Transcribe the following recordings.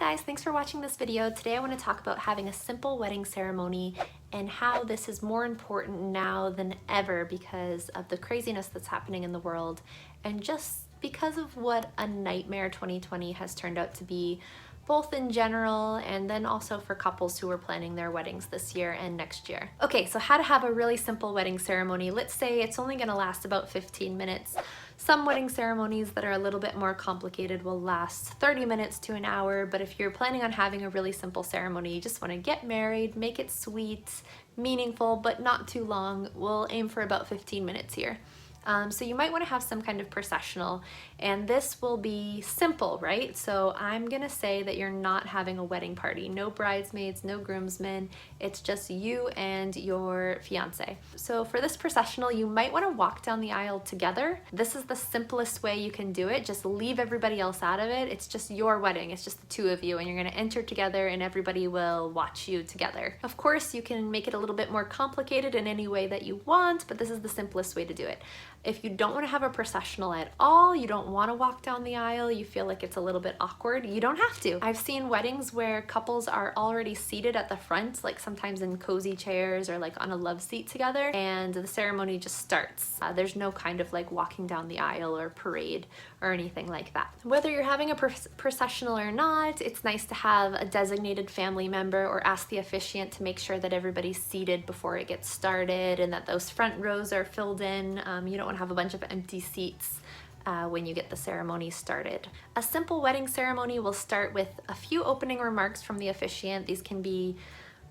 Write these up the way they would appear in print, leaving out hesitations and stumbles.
guys, thanks for watching this video. Today I want to talk about having a simple wedding ceremony and how this is more important now than ever because of the craziness that's happening in the world and just because of what a nightmare 2020 has turned out to be, both in general and then also for couples who are planning their weddings this year and next year. Okay, so how to have a really simple wedding ceremony. Let's say it's only gonna last about 15 minutes. Some wedding ceremonies that are a little bit more complicated will last 30 minutes to an hour, but if you're planning on having a really simple ceremony, you just wanna get married, make it sweet, meaningful, but not too long, we'll aim for about 15 minutes here. So you might want to have some kind of processional, and this will be simple, right? So I'm gonna say that you're not having a wedding party. No bridesmaids, no groomsmen. It's just you and your fiance. So for this processional, you might want to walk down the aisle together. This is the simplest way you can do it. Just leave everybody else out of it. It's just your wedding. It's just the two of you, and you're gonna enter together and everybody will watch you together. Of course, you can make it a little bit more complicated in any way that you want, but this is the simplest way to do it. If you don't want to have a processional at all, you don't want to walk down the aisle, you feel like it's a little bit awkward, you don't have to. I've seen weddings where couples are already seated at the front, like sometimes in cozy chairs or like on a love seat together, and the ceremony just starts. There's no kind of like walking down the aisle or parade or anything like that. Whether you're having a processional or not, it's nice to have a designated family member or ask the officiant to make sure that everybody's seated before it gets started and that those front rows are filled in. You don't want to have a bunch of empty seats when you get the ceremony started. A simple wedding ceremony will start with a few opening remarks from the officiant. These can be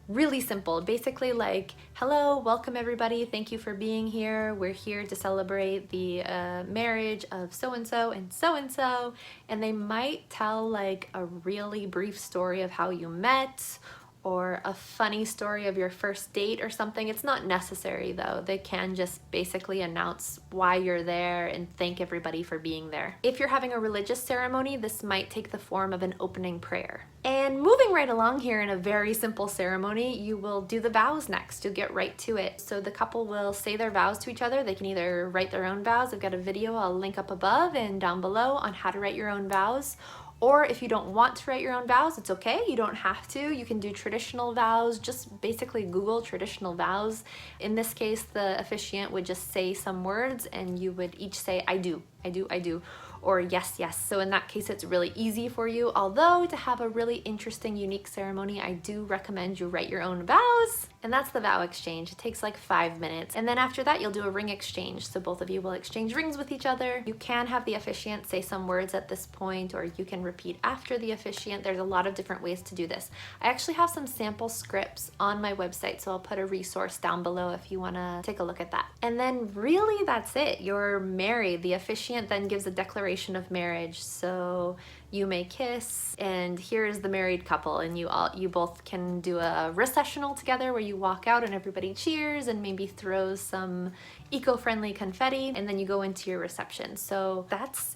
really simple, basically like, hello, welcome everybody, thank you for being here. We're here to celebrate the marriage of so-and-so and so-and-so. And they might tell like a really brief story of how you met or a funny story of your first date or something. It's not necessary though. They can just basically announce why you're there and thank everybody for being there. If you're having a religious ceremony, this might take the form of an opening prayer. And moving right along here in a very simple ceremony, you will do the vows next. You'll get right to it. So the couple will say their vows to each other. They can either write their own vows. I've got a video I'll link up above and down below on how to write your own vows. Or if you don't want to write your own vows, it's okay. You don't have to. You can do traditional vows. Just basically Google traditional vows. In this case, the officiant would just say some words and you would each say, I do, I do, I do, or yes, yes. So in that case, it's really easy for you. Although to have a really interesting, unique ceremony, I do recommend you write your own vows. And that's the vow exchange. It takes like 5 minutes. And then after that, you'll do a ring exchange. So both of you will exchange rings with each other. You can have the officiant say some words at this point, or you can repeat after the officiant. There's a lot of different ways to do this. I actually have some sample scripts on my website, so I'll put a resource down below if you wanna take a look at that. And then really that's it. You're married. The officiant then gives a declaration of marriage. So you may kiss, and here is the married couple, and you both can do a recessional together where you walk out and everybody cheers and maybe throws some eco-friendly confetti, and then you go into your reception. So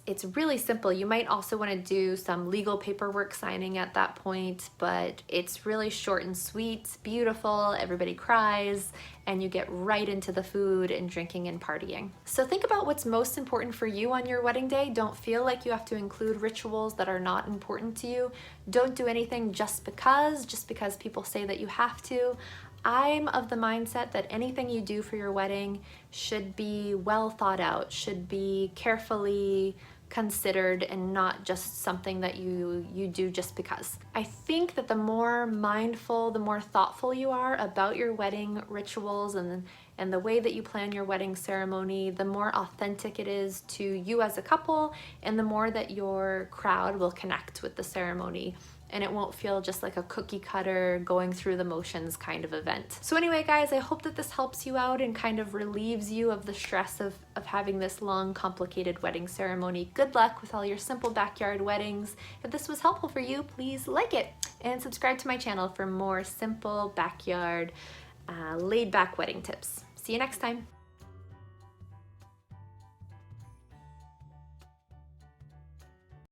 it's really simple. You might also want to do some legal paperwork signing at that point, but it's really short and sweet, beautiful, everybody cries, and you get right into the food and drinking and partying. So think about what's most important for you on your wedding day. Don't feel like you have to include rituals that are not important to you. Don't do anything just because people say that you have to. I'm of the mindset that anything you do for your wedding should be well thought out, should be carefully considered, and not just something that you do just because. I think that the more mindful, the more thoughtful you are about your wedding rituals and the way that you plan your wedding ceremony, the more authentic it is to you as a couple, and the more that your crowd will connect with the ceremony. And it won't feel just like a cookie cutter going through the motions kind of event. So anyway, guys, I hope that this helps you out and kind of relieves you of the stress of having this long, complicated wedding ceremony. Good luck with all your simple backyard weddings. If this was helpful for you, please like it and subscribe to my channel for more simple backyard, laid back wedding tips. See you next time.